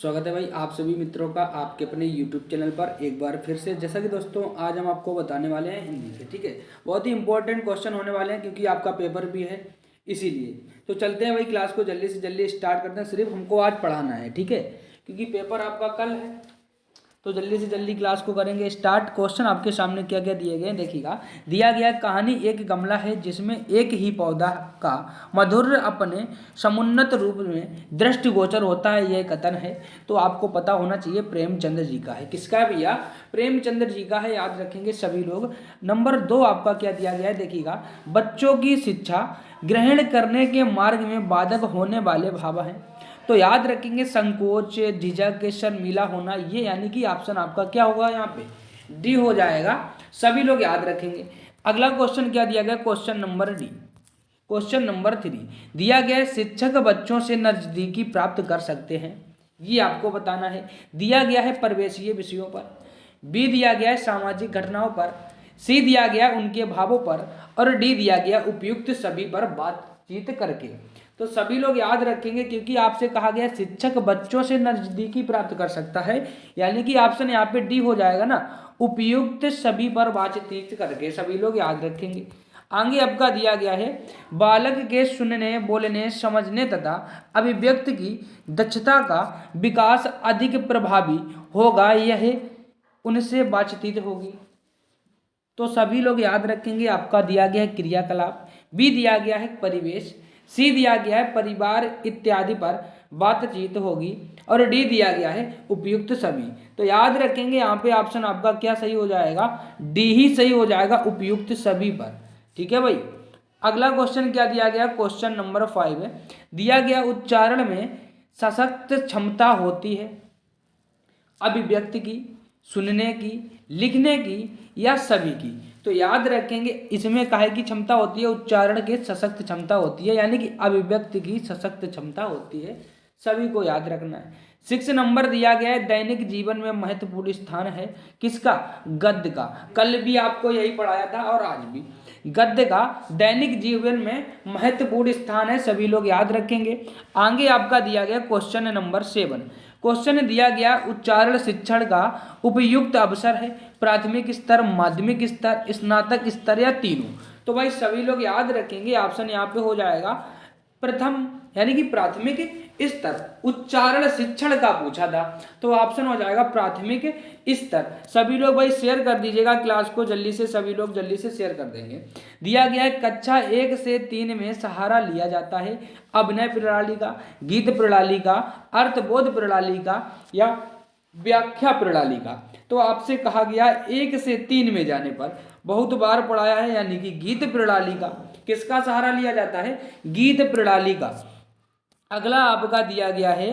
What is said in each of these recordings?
स्वागत है भाई आप सभी मित्रों का आपके अपने YouTube चैनल पर एक बार फिर से। जैसा कि दोस्तों आज हम आपको बताने वाले हैं हिंदी के, ठीक है। बहुत ही इंपॉर्टेंट क्वेश्चन होने वाले हैं क्योंकि आपका पेपर भी है, इसीलिए तो चलते हैं भाई क्लास को जल्दी से जल्दी स्टार्ट करते हैं। सिर्फ हमको आज पढ़ाना है, ठीक है, क्योंकि पेपर आपका कल है। तो जल्दी से जल्दी क्लास को करेंगे स्टार्ट। क्वेश्चन आपके सामने क्या क्या दिए गए देखिएगा। दिया गया कहानी एक गमला है जिसमें एक ही पौधा का मधुर अपने समुन्नत रूप में दृष्टिगोचर होता है, यह कथन है। तो आपको पता होना चाहिए प्रेमचंद्र जी का है। किसका है भैया? प्रेमचंद्र जी का है, याद रखेंगे सभी लोग। नंबर 2 आपका क्या दिया गया है देखिएगा। बच्चों की शिक्षा ग्रहण करने के मार्ग में बाधक होने वाले भाव हैं। तो याद रखेंगे संकोच, झिझक, शर्मीला होना, ये यानी कि ऑप्शन आपका क्या होगा यहाँ पे? डी हो जाएगा। सभी लोग याद रखेंगे। अगला क्वेश्चन क्या दिया गया? Question number D. Question number 3 दिया गया शिक्षक बच्चों से नजदीकी प्राप्त कर सकते हैं, ये आपको बताना है। दिया गया है परिवेशीय विषयों पर, बी दिया गया है सामाजिक घटनाओं पर, सी दिया गया उनके भावों पर, और डी दिया गया उपयुक्त सभी पर बातचीत करके। तो सभी लोग याद रखेंगे क्योंकि आपसे कहा गया शिक्षक बच्चों से नजदीकी प्राप्त कर सकता है, यानी कि ऑप्शन यहाँ पे डी हो जाएगा ना, उपयुक्त सभी पर बातचीत करके। सभी लोग याद रखेंगे। आगे आपका दिया गया है बालक के सुनने, बोलने, समझने तथा अभिव्यक्ति की दक्षता का विकास अधिक प्रभावी होगा, यह उनसे बातचीत होगी। तो सभी लोग याद रखेंगे। आपका दिया गया है क्रियाकलाप, बी दिया गया है परिवेश, सी दिया गया है परिवार इत्यादि पर बातचीत होगी, और डी दिया गया है उपयुक्त सभी। तो याद रखेंगे यहाँ पे ऑप्शन आपका क्या सही हो जाएगा? डी ही सही हो जाएगा, उपयुक्त सभी पर। ठीक है भाई। अगला क्वेश्चन क्या दिया गया? क्वेश्चन नंबर 5 है। दिया गया उच्चारण में सशक्त क्षमता होती है, अभिव्यक्ति की, सुनने की, लिखने की, या सभी की। तो याद रखेंगे इसमें काहे की क्षमता होती है? उच्चारण के सशक्त क्षमता होती है, यानी कि अभिव्यक्ति की सशक्त क्षमता होती है। सभी को याद रखना है। 6 नंबर दिया गया है दैनिक जीवन में महत्वपूर्ण स्थान है किसका? गद्य का। कल भी आपको यही पढ़ाया था और आज भी। गद्य का दैनिक जीवन में महत्वपूर्ण स्थान है, सभी लोग याद रखेंगे। आगे आपका दिया गया क्वेश्चन नंबर 7। क्वेश्चन दिया गया उच्चारण शिक्षण का उपयुक्त अवसर है प्राथमिक स्तर, माध्यमिक स्तर, स्नातक स्तर, या तीनों। तो भाई सभी लोग याद रखेंगे ऑप्शन यहाँ पे हो जाएगा प्रथम, यानी कि प्राथमिक स्तर। उच्चारण शिक्षण का पूछा था तो ऑप्शन हो जाएगा प्राथमिक स्तर। सभी लोग भाई शेयर कर दीजिएगा क्लास को जल्दी से, सभी लोग जल्दी से शेयर कर देंगे। दिया गया है कक्षा 1 से 3 में सहारा लिया जाता है अभिनय प्रणाली का, गीत प्रणाली का, अर्थबोध प्रणाली का, या व्याख्या प्रणाली का। तो आपसे कहा गया 1 से 3 में जाने पर बहुत बार पढ़ाया है, यानी कि गीत प्रणाली का। किसका सहारा लिया जाता है? गीत प्रणाली का। अगला आपका दिया गया है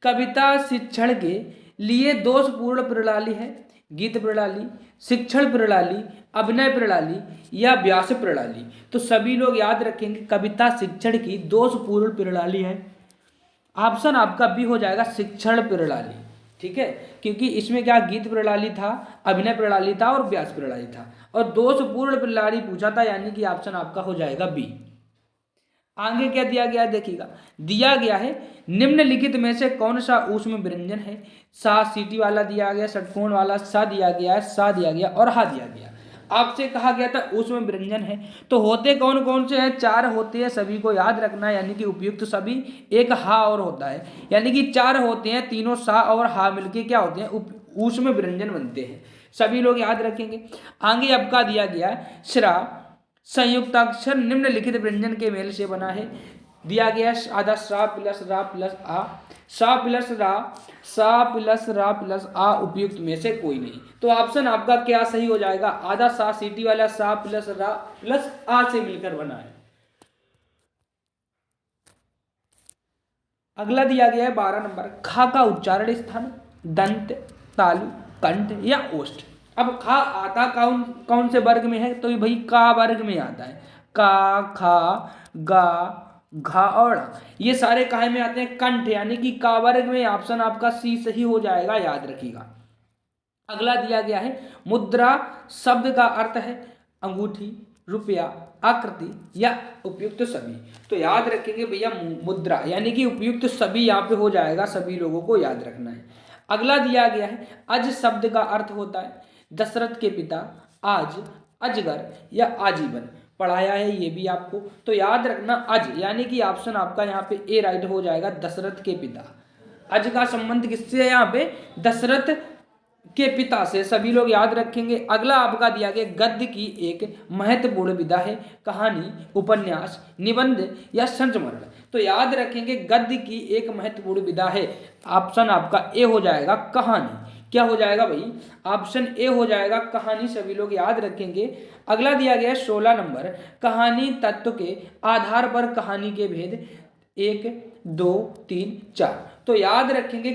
कविता शिक्षण के लिए दोषपूर्ण प्रणाली है गीत प्रणाली, शिक्षण प्रणाली, अभिनय प्रणाली, या व्यास प्रणाली। तो सभी लोग याद रखेंगे कविता शिक्षण की दोषपूर्ण प्रणाली है। ऑप्शन आपका भी हो जाएगा शिक्षण प्रणाली, ठीक है, क्योंकि इसमें क्या गीत प्रणाली था, अभिनय प्रणाली था और व्यास प्रणाली था, और दोषपूर्ण प्रणाली पूछा था, यानी कि ऑप्शन आपका हो जाएगा बी। आगे क्या दिया गया देखिएगा। दिया गया है निम्नलिखित में से कौन सा ऊष्म व्यंजन है? सा सीटी वाला दिया गया, षटकोण वाला, सा दिया गया है, सा दिया गया, और हा दिया गया। आपसे कहा गया था ऊष्म व्यंजन है, तो होते कौन कौन से हैं? 4 होते हैं, सभी को याद रखना है, यानी कि उपयुक्त सभी। एक हा और होता है, यानी कि 4 होते हैं, तीनों सा और हा मिलके क्या होते हैं? ऊष्म व्यंजन बनते हैं। सभी लोग याद रखेंगे। आगे आपका दिया गया है श्रा संयुक्ताक्षर निम्नलिखित व्यंजन के मेल से बना है। दिया गया आधा सा प्लस रा प्लस आ, सा प्लस रा, सा प्लस रा प्लस आ, उपयुक्त में से कोई नहीं। तो ऑप्शन आपका क्या सही हो जाएगा? आधा सा सीटी वाला सा प्लस रा प्लस आ से मिलकर बना है। अगला दिया गया है 12 नंबर खा का उच्चारण स्थान दंत, तालु, कंठ, या ओष्ठ। अब खा आता कौन कौन से वर्ग में है? तो भाई का वर्ग में आता है। का, खा, गा, घा और ड़ा, ये सारे काहे में आते हैं? कंठ, यानी कि का वर्ग में। ऑप्शन आपका सी सही हो जाएगा, याद रखिएगा। अगला दिया गया है मुद्रा शब्द का अर्थ है अंगूठी, रुपया, आकृति या उपयुक्त सभी। तो याद रखेंगे भैया मुद्रा यानी कि उपयुक्त सभी यहाँ पे हो जाएगा, सभी लोगों को याद रखना है। अगला दिया गया है अज शब्द का अर्थ होता है दशरथ के पिता, आज, अजगर या आजीवन। पढ़ाया है ये भी आपको, तो याद रखना अज यानी कि ऑप्शन आपका यहाँ पे ए राइट हो जाएगा, दशरथ के पिता। अज का संबंध किससे है यहाँ पे, दशरथ के पिता से, सभी लोग याद रखेंगे। अगला आपका दिया गया गद्य की एक महत्वपूर्ण विधा है कहानी, उपन्यास, निबंध या संस्मरण। तो याद रखेंगे गद्य की एक महत्वपूर्ण विधा है, ऑप्शन आपका ए हो जाएगा कहानी। क्या हो जाएगा भाई, ऑप्शन ए हो जाएगा कहानी, सभी लोग याद रखेंगे। अगला दिया गया 16 नंबर, कहानी तत्व के आधार पर कहानी के भेद 1 2 3 4। तो याद रखेंगे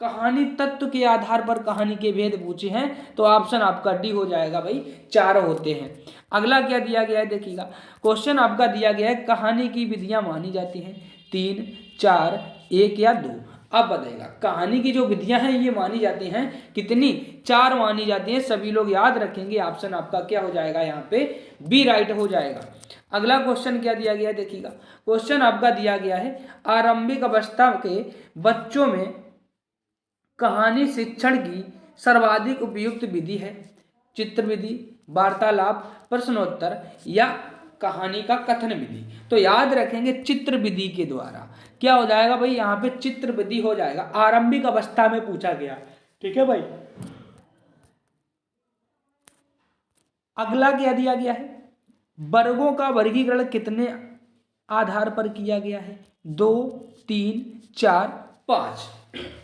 कहानी तत्व के आधार पर कहानी के भेद पूछे हैं, तो ऑप्शन आपका डी हो जाएगा भाई, 4 होते हैं। अगला क्या दिया गया है देखिएगा, क्वेश्चन आपका दिया गया है कहानी की विधियां मानी जाती हैं 3 4 1 या 2। अब बताइएगा कहानी की जो विधियां हैं ये मानी जाती हैं कितनी, 4 मानी जाती हैं, सभी लोग याद रखेंगे। ऑप्शन आपका क्या हो जाएगा यहाँ पे, बी राइट हो जाएगा। अगला क्वेश्चन क्या दिया गया है देखिएगा, क्वेश्चन आपका दिया गया है आरंभिक अवस्था के बच्चों में कहानी शिक्षण की सर्वाधिक उपयुक्त विधि है चित्र विधि, वार्तालाप, प्रश्नोत्तर या कहानी का कथन विधि। तो याद रखेंगे चित्र विधि के द्वारा। क्या हो जाएगा भाई यहाँ पे, चित्र विधि हो जाएगा, आरंभिक अवस्था में पूछा गया। ठीक है भाई। अगला क्या दिया गया है, वर्गों का वर्गीकरण कितने आधार पर किया गया है, 2 3 4 5।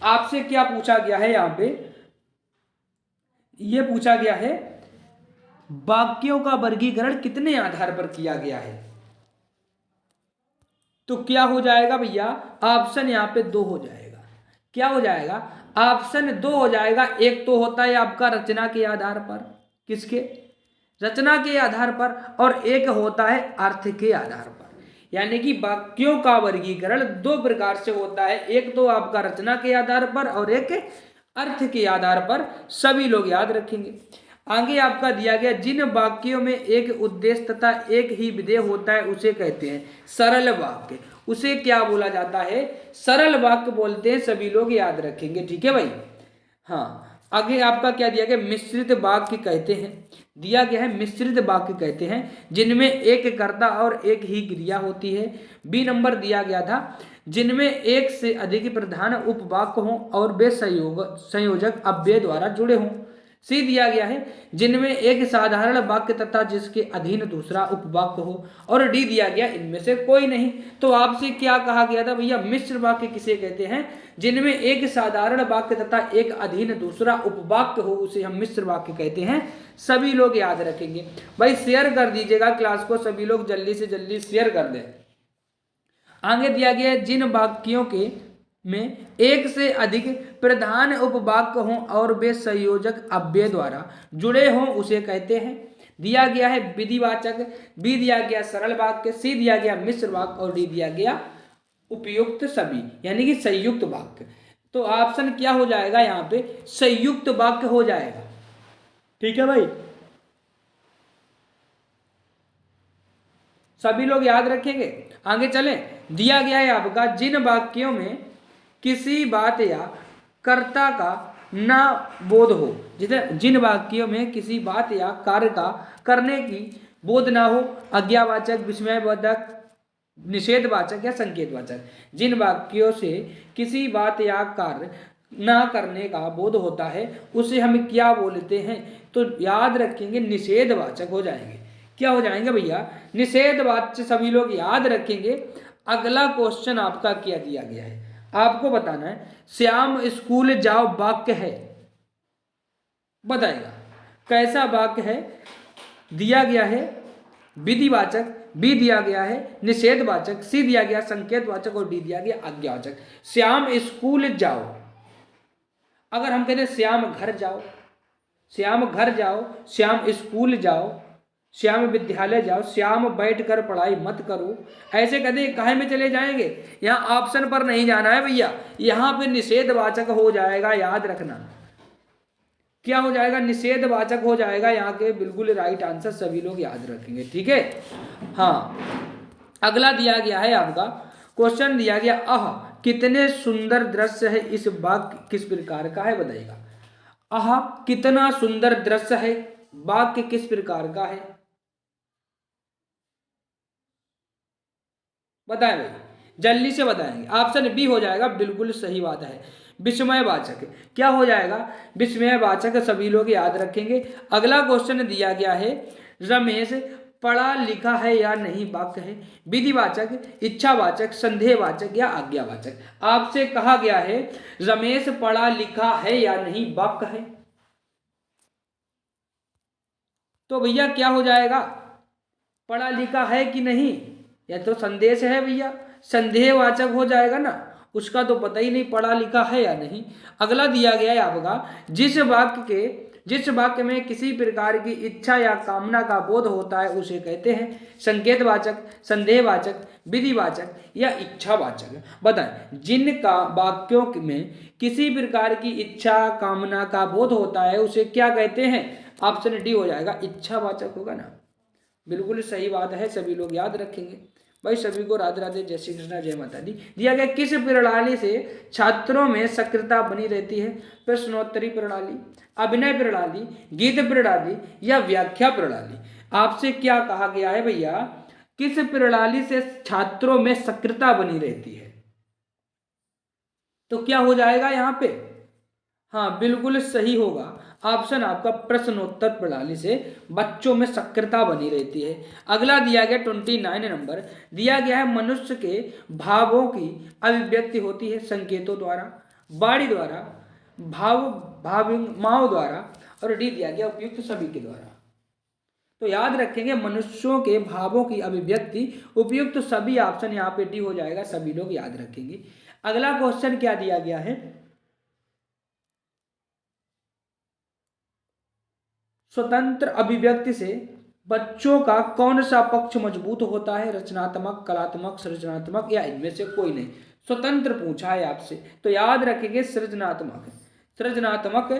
आपसे क्या पूछा गया है यहाँ पे, ये पूछा गया है वाक्यों का वर्गीकरण कितने आधार पर किया गया है। तो क्या हो जाएगा भैया, ऑप्शन यहाँ पे 2 हो जाएगा। क्या हो जाएगा, ऑप्शन 2 हो जाएगा। एक तो होता है आपका रचना के आधार पर, किसके, रचना के आधार पर, और एक होता है अर्थ के आधार पर। यानी कि वाक्यों का वर्गीकरण 2 प्रकार से होता है, एक तो आपका रचना के आधार पर और एक अर्थ के आधार पर, सभी लोग याद रखेंगे। आगे आपका दिया गया जिन वाक्यों में एक उद्देश्य तथा एक ही विधेय होता है उसे कहते हैं सरल वाक्य। उसे क्या बोला जाता है, सरल वाक्य बोलते हैं, सभी लोग याद रखेंगे। ठीक है भाई। हाँ, आगे आपका क्या दिया गया, मिश्रित वाक्य कहते हैं, दिया गया है मिश्रित वाक्य कहते हैं जिनमें एक कर्ता और एक ही क्रिया होती है। बी नंबर दिया गया था जिनमें एक से अधिक प्रधान उपवाक्य हों और वे संयोजक अव्यय द्वारा जुड़े हों। सी दिया गया है जिनमें एक साधारण वाक्य तथा जिसके अधीन दूसरा उपवाक्य हो, और डी दिया गया इनमें से कोई नहीं। तो आपसे क्या कहा गया था भैया, मिश्र वाक्य किसे कहते हैं, जिनमें एक साधारण वाक्य तथा एक अधीन दूसरा उपवाक्य हो उसे हम मिश्र वाक्य कहते हैं, सभी लोग याद रखेंगे। भाई शेयर कर दीजिएगा क्लास को, सभी लोग जल्दी से जल्दी शेयर कर दें। आगे दिया गया है जिन वाक्यों के में एक से अधिक प्रधान उपवाक्य हों और वे संयोजक अव्यय द्वारा जुड़े हों उसे कहते हैं। दिया गया है विधिवाचक, बी दिया गया सरल वाक्य, सी दिया गया मिश्र वाक्य और डी दिया गया उपयुक्त सभी यानी कि संयुक्त वाक्य। तो ऑप्शन क्या हो जाएगा यहाँ पे, संयुक्त वाक्य हो जाएगा। ठीक है भाई, सभी लोग याद रखेंगे। आगे चलें, दिया गया है आपका जिन वाक्यों में किसी बात या कर्ता का ना बोध हो, जिन वाक्यों में किसी बात या कार्य का करने की बोध ना हो, आज्ञावाचक, विस्मयवर्धक, निषेधवाचक या संकेतवाचक। जिन वाक्यों से किसी बात या कार्य ना करने का बोध होता है उसे हम क्या बोलते हैं, तो याद रखेंगे निषेधवाचक हो जाएंगे। क्या हो जाएंगे भैया, निषेधवाचक, सभी लोग याद रखेंगे। अगला क्वेश्चन आपका क्या दिया गया है, आपको बताना है श्याम स्कूल जाओ वाक्य है, बताएगा कैसा वाक्य है। दिया गया है विधिवाचक, बी दिया गया है निषेधवाचक, सी दिया गया संकेतवाचक और डी दिया गया आज्ञावाचक। श्याम स्कूल जाओ, अगर हम कहते हैं श्याम घर जाओ, श्याम घर जाओ, श्याम स्कूल जाओ, श्याम विद्यालय जाओ, श्याम बैठकर पढ़ाई मत करो, ऐसे कहते काहे में चले जाएंगे, यहाँ ऑप्शन पर नहीं जाना है भैया, यहाँ पे निषेधवाचक हो जाएगा, याद रखना। क्या हो जाएगा, निषेधवाचक हो जाएगा यहाँ के, बिल्कुल राइट आंसर, सभी लोग याद रखेंगे। ठीक है, हाँ। अगला दिया गया है आपका क्वेश्चन, दिया गया आह कितने सुंदर दृश्य है, इस वाक्य किस प्रकार का है, बताइएगा। आह कितना सुंदर दृश्य है, वाक्य किस प्रकार का है, बताएं भाई, जल्दी से बताएंगे। ऑप्शन बी हो जाएगा, बिल्कुल सही बात है, विस्मयवाचक। क्या हो जाएगा, विस्मयवाचक, सभी लोग याद रखेंगे। अगला क्वेश्चन दिया गया है, रमेश पढ़ा लिखा है या नहीं, वाक्य है विधिवाचक, इच्छावाचक, संदेहवाचक या आज्ञावाचक। आपसे कहा गया है रमेश पढ़ा लिखा है या नहीं, वाक्य है, तो भैया क्या हो जाएगा, पढ़ा लिखा है कि नहीं, या तो संदेश है भैया, संदेहवाचक हो जाएगा ना, उसका तो पता ही नहीं पढ़ा लिखा है या नहीं। अगला दिया गया है आपका, जिस वाक्य में किसी प्रकार की इच्छा या कामना का बोध होता है उसे कहते हैं संकेतवाचक, संदेहवाचक, विधिवाचक या इच्छावाचक। बताएं, जिन का वाक्यों में किसी प्रकार की इच्छा कामना का बोध होता है उसे क्या कहते हैं, ऑप्शन डी हो जाएगा, इच्छावाचक होगा ना, बिल्कुल सही बात है, सभी लोग याद रखेंगे। भाई सभी को राधे राधे, जय श्री कृष्णा, जय माता दी। दिया गया किस प्रणाली से छात्रों में सक्रियता बनी रहती है, प्रश्नोत्तरी प्रणाली, अभिनय प्रणाली, गीत प्रणाली या व्याख्या प्रणाली। आपसे क्या कहा गया है भैया, किस प्रणाली से छात्रों में सक्रियता बनी रहती है, तो क्या हो जाएगा यहाँ पे, हाँ बिल्कुल सही होगा, ऑप्शन आपका प्रश्नोत्तर प्रणाली से बच्चों में सक्रियता बनी रहती है। अगला दिया गया 29 नंबर, दिया गया है मनुष्य के भावों की अभिव्यक्ति होती है संकेतों द्वारा, वाणी द्वारा, भावनाओं द्वारा, और डी दिया गया उपयुक्त सभी के द्वारा। तो याद रखेंगे मनुष्यों के भावों की अभिव्यक्ति उपयुक्त सभी, ऑप्शन यहाँ पे डी हो जाएगा, सभी लोग याद रखेंगे। अगला क्वेश्चन क्या दिया गया है, स्वतंत्र अभिव्यक्ति से बच्चों का कौन सा पक्ष मजबूत होता है, रचनात्मक, कलात्मक, सृजनात्मक या इनमें से कोई नहीं, स्वतंत्र पूछा है आपसे, तो याद रखेंगे सृजनात्मक, सृजनात्मक,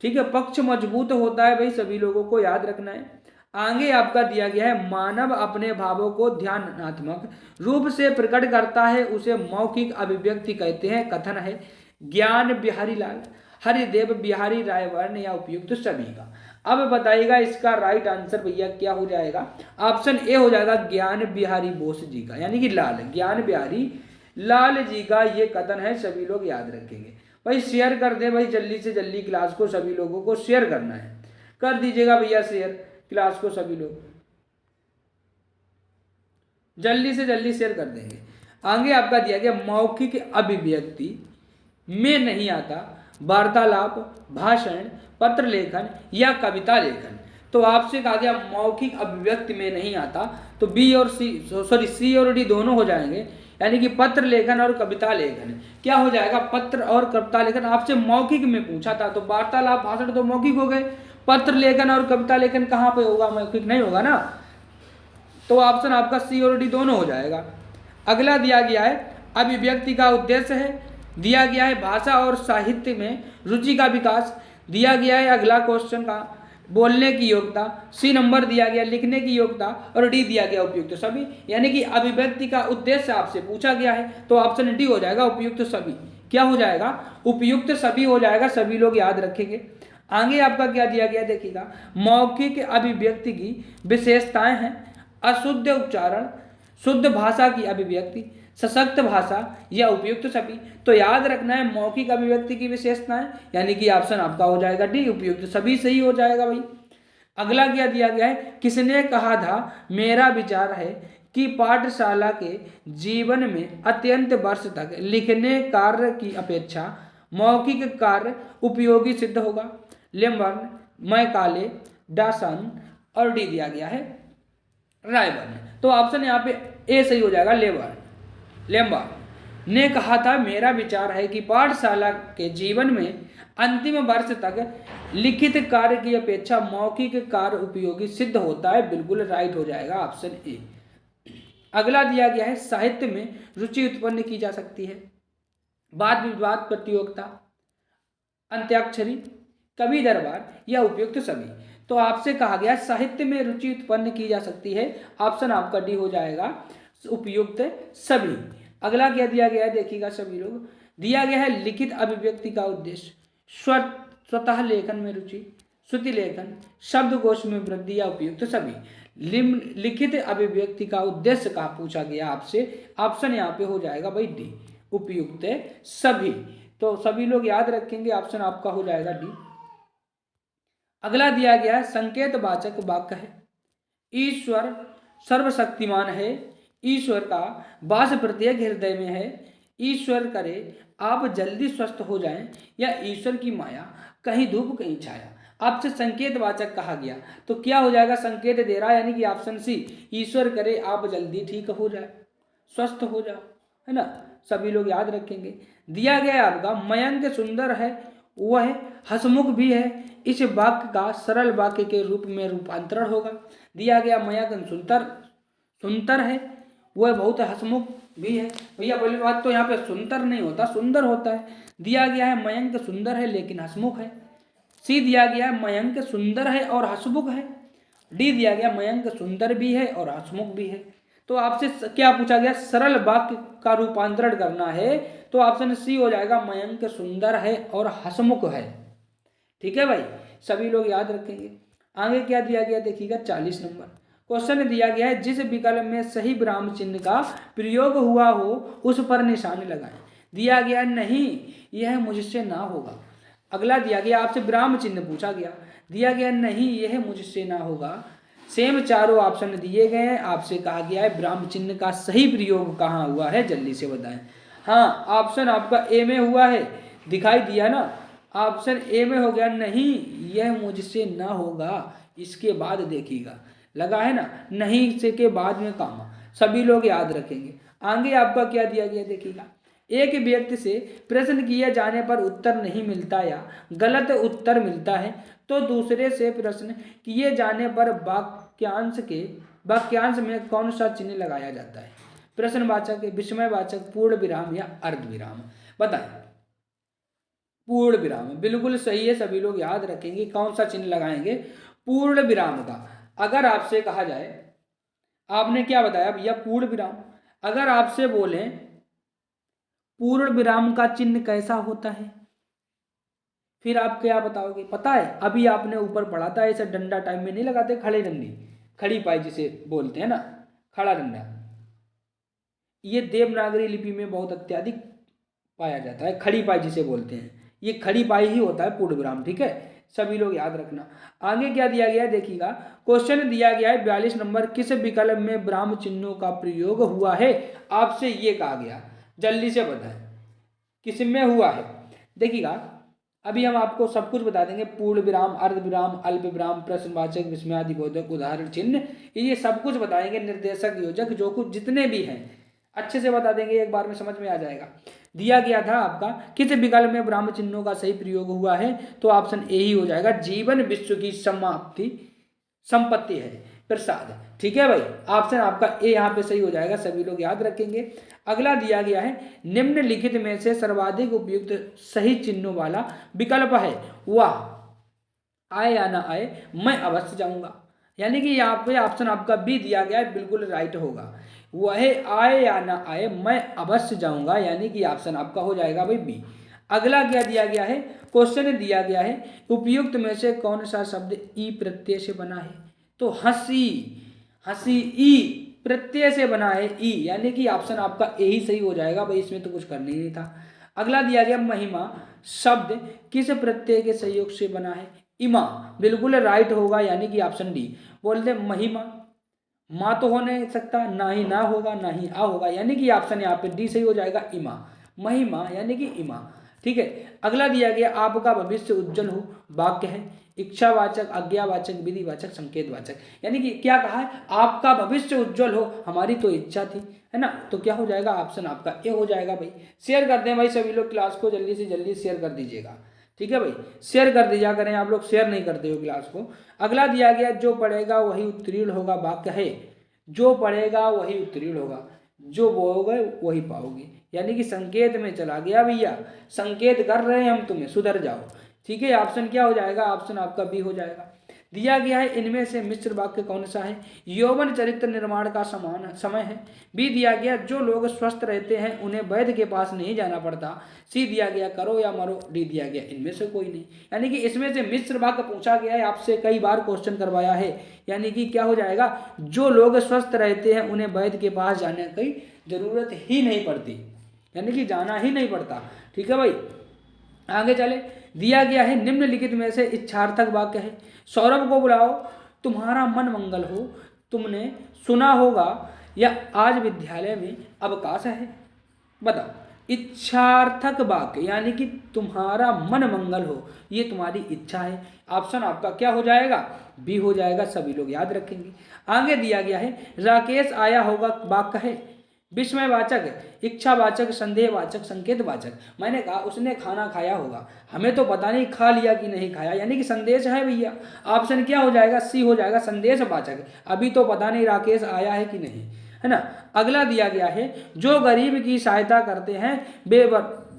ठीक है, पक्ष मजबूत होता है भाई, सभी लोगों को याद रखना है। आगे आपका दिया गया है मानव अपने भावों को ध्यानात्मक रूप से प्रकट करता है उसे मौखिक अभिव्यक्ति कहते हैं, कथन है ज्ञान बिहारी लाल, हरिदेव बिहारी रायवर्ण या उपयुक्त सभी का। अब बताइएगा इसका राइट आंसर भैया क्या हो जाएगा, ऑप्शन ए हो जाएगा ज्ञान बिहारी बोस जी का, यानी कि लाल, ज्ञान बिहारी लाल जी का ये कथन है, सभी लोग याद रखेंगे। भाई शेयर कर दे भाई, जल्दी से जल्दी क्लास को सभी लोगों को शेयर करना है, कर दीजिएगा भैया शेयर क्लास को, सभी लोग जल्दी से जल्दी शेयर कर देंगे। आगे आपका दिया गया मौखिक अभिव्यक्ति में नहीं आता वार्तालाप, भाषण, पत्र लेखन या कविता लेखन। तो आपसे कहा गया मौखिक अभिव्यक्ति में नहीं आता, तो बी और सी और डी दोनों हो जाएंगे, यानी कि पत्र लेखन और कविता लेखन। क्या हो जाएगा, पत्र और कविता लेखन आपसे मौखिक में पूछा था, तो वार्तालाप भाषण तो मौखिक हो गए, पत्र लेखन और कविता लेखन कहाँ पे होगा, मौखिक नहीं होगा ना, तो ऑप्शन आपका सी और डी दोनों हो जाएगा। अगला दिया गया है अभिव्यक्ति का उद्देश्य है, दिया गया है भाषा और साहित्य में रुचि का विकास, दिया गया है अगला क्वेश्चन का बोलने की योग्यता, सी नंबर दिया गया लिखने की योग्यता, और डी दिया गया उपयुक्त सभी, यानी कि अभिव्यक्ति का उद्देश्य आपसे पूछा गया है, तो ऑप्शन डी हो जाएगा उपयुक्त सभी। क्या हो जाएगा, उपयुक्त सभी हो जाएगा, सभी लोग याद रखेंगे। आगे आपका क्या दिया गया देखिएगा, मौखिक अभिव्यक्ति की विशेषताएं हैं अशुद्ध उच्चारण, शुद्ध भाषा की अभिव्यक्ति, सशक्त भाषा या उपयुक्त सभी। तो याद रखना है मौखिक अभिव्यक्ति की विशेषताएं, यानी कि ऑप्शन आपका हो जाएगा डी उपयुक्त सभी, सही हो जाएगा भाई। अगला क्या दिया गया है, किसने कहा था मेरा विचार है कि पाठशाला के जीवन में अत्यंत वर्ष तक लिखने कार्य की अपेक्षा मौखिक कार्य उपयोगी सिद्ध होगा, लेम्बर्न, मैकाले, डासन, और डी दिया गया है रायबर्न। तो ऑप्शन यहाँ पे ए सही हो जाएगा, लेम्बर्न ने कहा था मेरा विचार है कि पाठशाला के जीवन में अंतिम वर्ष तक लिखित कार्य की अपेक्षा मौखिक कार्य उपयोगी सिद्ध होता है, बिल्कुल राइट हो जाएगा ऑप्शन ए। अगला दिया गया है साहित्य में रुचि उत्पन्न की जा सकती है, वाद विवाद प्रतियोगिता, अंत्याक्षरी, कवि दरबार या उपयुक्त सभी। तो आपसे कहा गया साहित्य में रुचि उत्पन्न की जा सकती है, ऑप्शन आपका डी हो जाएगा उपयुक्त सभी। अगला क्या दिया गया है देखिएगा सभी लोग, दिया गया है लिखित अभिव्यक्ति का उद्देश्य, स्वतः लेखन में रुचि, श्रुति लेखन, शब्दकोश में वृद्धि या उपयुक्त सभी। लिखित अभिव्यक्ति का उद्देश्य कहा पूछा गया आपसे, ऑप्शन यहाँ पे हो जाएगा भाई डी उपयुक्त सभी। तो सभी लोग याद रखेंगे, ऑप्शन आपका हो जाएगा डी। अगला दिया गया है संकेतवाचक वाक्य है, ईश्वर सर्वशक्तिमान है, ईश्वर का वास प्रत्येक हृदय में है, ईश्वर करे आप जल्दी स्वस्थ हो जाएं, या ईश्वर की माया कहीं धूप कहीं छाया। आपसे संकेतवाचक कहा गया तो क्या हो जाएगा, संकेत दे रहा है, यानी कि ऑप्शन सी, ईश्वर करे आप जल्दी ठीक हो जाए, स्वस्थ हो जाओ, है ना। सभी लोग याद रखेंगे। दिया गया आपका मयंक सुंदर है, वह हसमुख भी है, इस वाक्य का सरल वाक्य के रूप में रूपांतरण होगा। दिया गया मयंक सुंदर है, वह बहुत हसमुख भी है। भैया पहली बात तो यहाँ पे सुंदर नहीं होता, सुंदर होता है। दिया गया है मयंक सुंदर है लेकिन हसमुख है। सी दिया गया है मयंक सुंदर है और हसमुख है। डी दिया गया मयंक सुंदर भी है और हसमुख भी है। तो आपसे क्या पूछा गया, सरल वाक्य का रूपांतरण करना है, तो ऑप्शन सी हो जाएगा मयंक सुंदर है और हसमुख है। ठीक है भाई, सभी लोग याद रखेंगे। आगे क्या दिया गया देखिएगा 40 नंबर क्वेश्चन दिया गया है, जिस विकल्प में सही विराम चिन्ह का प्रयोग हुआ हो उस पर निशान लगाएं। दिया गया नहीं यह मुझसे ना होगा। अगला दिया गया आपसे विराम चिन्ह पूछा गया, दिया गया नहीं यह मुझसे ना होगा। सेम चारों ऑप्शन दिए गए हैं, आपसे कहा गया है विराम चिन्ह का सही प्रयोग कहाँ हुआ है, जल्दी से बताएं। हाँ, ऑप्शन आपका ए में हुआ है, दिखाई दिया ना, ऑप्शन ए में हो गया नहीं यह मुझसे ना होगा, इसके बाद देखिएगा लगा है ना, नहीं से के बाद में कामा। सभी लोग याद रखेंगे। आगे आपका क्या दिया गया देखिएगा, एक व्यक्ति से प्रश्न किए जाने पर उत्तर नहीं मिलता या गलत उत्तर मिलता है तो दूसरे से प्रश्न किए जाने पर वाक्यांश में कौन सा चिन्ह लगाया जाता है। प्रश्नवाचक, विस्मयवाचक, पूर्ण विराम या अर्ध विराम, बताएं। पूर्ण विराम बिल्कुल सही है, सभी लोग याद रखेंगे। कौन सा चिन्ह लगाएंगे, पूर्ण विराम का। अगर आपसे कहा जाए, आपने क्या बताया भैया पूर्ण विराम, अगर आपसे बोले पूर्ण विराम का चिन्ह कैसा होता है, फिर आप क्या बताओगे, पता है अभी आपने ऊपर पढ़ा था, ऐसा डंडा टाइम में नहीं लगाते, खड़े डंडी, खड़ी पाई जिसे बोलते हैं ना, खड़ा डंडा, ये देवनागरी लिपि में बहुत अत्यधिक पाया जाता है, खड़ी पाई जिसे बोलते हैं, ये खड़ी पाई ही होता है पूर्ण विराम। ठीक है, सभी लोग याद रखना। आगे क्या दिया गया है देखिएगा, क्वेश्चन दिया गया है 42 नंबर, किस विकल्प में विराम चिन्हों का प्रयोग हुआ है, आपसे ये कहा गया, जल्दी से बताएं किस में हुआ है। देखिएगा अभी हम आपको सब कुछ बता देंगे, पूर्ण विराम, अर्ध विराम, अल्प विराम, प्रश्नवाचक, विस्मयादिबोधक, उदाहरण चिन्ह, ये सब कुछ बताएंगे, निर्देशक, योजक, जो कुछ जितने भी हैं अच्छे से बता देंगे, एक बार में समझ में आ जाएगा। दिया गया था आपका किस विकल्प में विराम चिन्हों का सही प्रयोग हुआ है, तो ऑप्शन ए ही हो जाएगा, जीवन विश्व की समाप्ति संपत्ति है प्रसाद। ठीक है भाई, ऑप्शन आपका ए यहाँ पे सही हो जाएगा, सभी लोग याद रखेंगे। अगला दिया गया है, निम्नलिखित में से सर्वाधिक उपयुक्त सही चिन्हों वाला विकल्प है, वह आए या ना आए मैं अवश्य जाऊंगा, यानी कि यहाँ पे ऑप्शन आपका बी दिया गया है, बिल्कुल राइट होगा, वह आए या ना आए मैं अवश्य जाऊंगा, यानी कि ऑप्शन आपका हो जाएगा भाई बी। अगला क्या दिया गया है, क्वेश्चन दिया गया है, उपयुक्त में से कौन सा शब्द ई प्रत्यय से बना है, तो हंसी, हंसी ई प्रत्यय से बना है, ई, यानी कि ऑप्शन आपका ए ही सही हो जाएगा भाई, इसमें तो कुछ करना ही नहीं था। अगला दिया गया, महिमा शब्द किस प्रत्यय के सहयोग से बना है, इमा, बिल्कुल राइट होगा, यानी कि ऑप्शन डी। बोलते महिमा, माँ तो हो नहीं सकता, ना ही ना होगा, ना ही आ होगा, यानी कि ऑप्शन यहाँ पे डी सही हो जाएगा, इमा, महिमा यानी कि इमा। ठीक है, अगला दिया गया, आपका भविष्य उज्जवल हो, वाक्य है, इच्छावाचक, आज्ञावाचक, विधिवाचक, संकेतवाचक, यानी कि क्या कहा है, आपका भविष्य उज्जवल हो, हमारी तो इच्छा थी, है ना, तो क्या हो जाएगा, ऑप्शन आपका ए हो जाएगा भाई। शेयर कर दें भाई सभी लोग क्लास को, जल्दी से जल्दी शेयर कर दीजिएगा। ठीक है भाई, शेयर कर दीजिए करें, आप लोग शेयर नहीं करते हो क्लास को। अगला दिया गया, जो पढ़ेगा वही उत्तीर्ण होगा, वाक्य है, जो पढ़ेगा वही उत्तीर्ण होगा, जो बोओगे वही पाओगे, यानी कि संकेत में चला गया भैया, संकेत कर रहे हैं हम तुम्हें, सुधर जाओ। ठीक है, ऑप्शन क्या हो जाएगा, ऑप्शन आपका बी हो जाएगा। दिया गया है इनमें से मिश्र वाक्य कौन सा है, यौवन चरित्र निर्माण का समान समय है। बी दिया गया जो लोग स्वस्थ रहते हैं उन्हें वैद्य के पास नहीं जाना पड़ता। सी दिया गया करो या मरो। डी दिया गया इनमें से कोई नहीं। यानी कि इसमें से मिश्र वाक्य पूछा गया है, आपसे कई बार क्वेश्चन करवाया है। यानी कि क्या हो जाएगा, जो लोग स्वस्थ रहते हैं उन्हें वैद्य के पास जाने की जरूरत ही नहीं पड़ती, यानी कि जाना ही नहीं पड़ता। ठीक है भाई, आगे चले। दिया गया है निम्नलिखित में से इच्छार्थक वाक्य है, सौरभ को बुलाओ, तुम्हारा मन मंगल हो, तुमने सुना होगा, या आज विद्यालय में अवकाश है। बताओ, इच्छार्थक वाक्य यानी कि तुम्हारा मन मंगल हो, ये तुम्हारी इच्छा है। ऑप्शन आपका क्या हो जाएगा, बी हो जाएगा, सभी लोग याद रखेंगे। आगे दिया गया है राकेश आया होगा वाक्य है, विस्मयवाचक, इच्छावाचक, संदेहवाचक, संकेतवाचक। मैंने कहा उसने खाना खाया होगा, हमें तो पता नहीं खा लिया कि नहीं खाया, यानी कि संदेश है भैया। ऑप्शन क्या हो जाएगा, सी हो जाएगा, संदेशवाचक। अभी तो पता नहीं राकेश आया है कि नहीं, है ना। अगला दिया गया है जो गरीब की सहायता करते हैं वे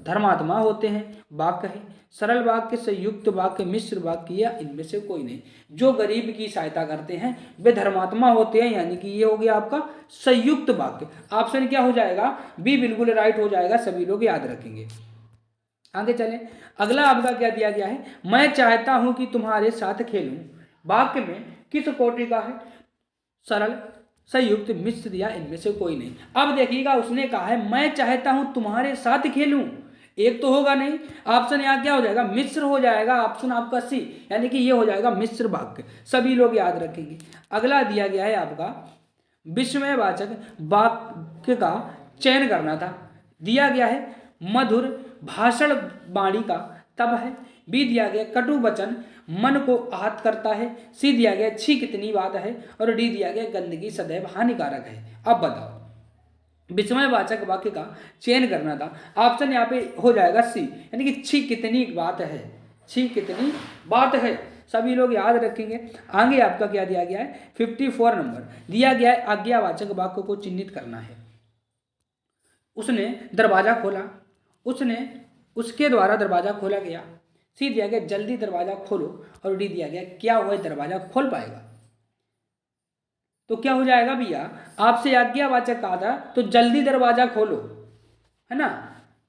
धर्मात्मा होते हैं, वाक्य है। सरल वाक्य, संयुक्त वाक्य, मिश्र वाक्य, या इनमें से कोई नहीं। जो गरीब की सहायता करते हैं वे धर्मात्मा होते हैं, यानी कि ये हो गया आपका संयुक्त वाक्य। ऑप्शन क्या हो जाएगा, बी बिल्कुल राइट हो जाएगा, सभी लोग याद रखेंगे। आगे चलें। अगला आपका क्या दिया गया है, मैं चाहता हूं कि तुम्हारे साथ खेलूं, वाक्य में किस कोटि का है, सरल, संयुक्त, मिश्र, या इनमें से कोई नहीं। अब देखिएगा उसने कहा है मैं चाहता हूं तुम्हारे साथ खेलूं, एक तो होगा नहीं। ऑप्शन यहाँ क्या हो जाएगा, मिश्र हो जाएगा, ऑप्शन आपका सी, यानी कि ये हो जाएगा मिश्र वाक्य, सभी लोग याद रखेंगे। अगला दिया गया है आपका विस्मयवाचक वाक्य का चयन करना था। दिया गया है मधुर भाषण वाणी का तब है। बी दिया गया कटु वचन मन को आहत करता है। सी दिया गया छी कितनी बात है। और डी दिया गया गंदगी सदैव हानिकारक है। अब बताओ, विस्मयवाचक वाक्य का चयन करना था। ऑप्शन यहाँ पे हो जाएगा सी, यानी कि छी कितनी बात है, छी कितनी बात है, सभी लोग याद रखेंगे। आगे आपका क्या दिया गया है, 54 नंबर दिया गया है आज्ञावाचक वाक्य को चिन्हित करना है। उसने दरवाजा खोला, उसके द्वारा दरवाजा खोला गया। सी दिया गया जल्दी दरवाजा खोलो। और डी दिया गया क्या हुआ दरवाजा खोल पाएगा। तो क्या हो जाएगा भैया, आपसे आज्ञावाचक कहा था तो जल्दी दरवाजा खोलो, है ना।